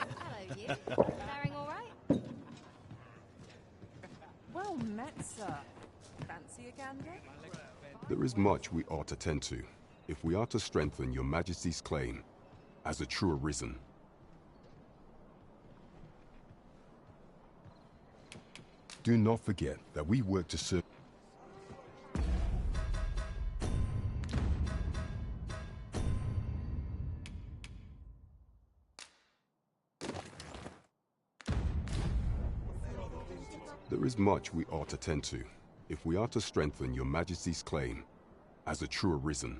you. Faring all right? Well met, sir. Fancy a gander? There is much we ought to tend to, if we are to strengthen your Majesty's claim as a true Arisen. Do not forget that we work to serve. There is much we ought to tend to, if we are to strengthen your Majesty's claim as a true Arisen.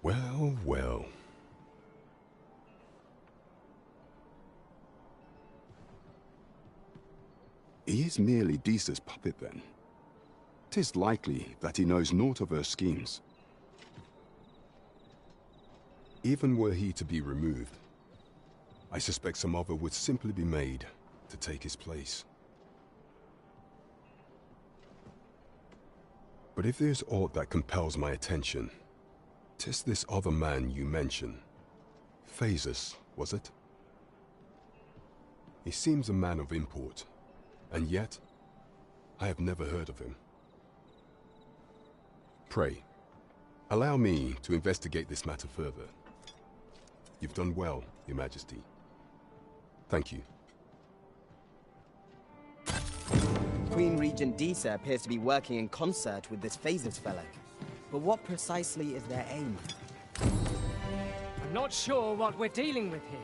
Well, well. He is merely Disa's puppet, then. 'Tis likely that he knows naught of her schemes. Even were he to be removed, I suspect some other would simply be made to take his place. But if there's aught that compels my attention, 'tis this other man you mention. Phases, was it? He seems a man of import, and yet I have never heard of him. Pray, allow me to investigate this matter further. You've done well, Your Majesty. Thank you. Queen Regent Disa appears to be working in concert with this Phases fellow. But what precisely is their aim? I'm not sure what we're dealing with here.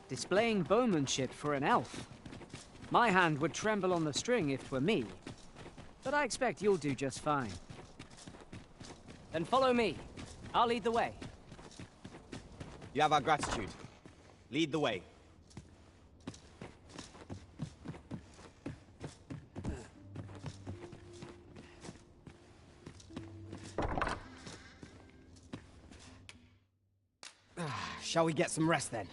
Displaying bowmanship for an elf. My hand would tremble on the string if 'twere me, but I expect you'll do just fine. Then follow me. I'll lead the way. You have our gratitude. Lead the way. Shall we get some rest then?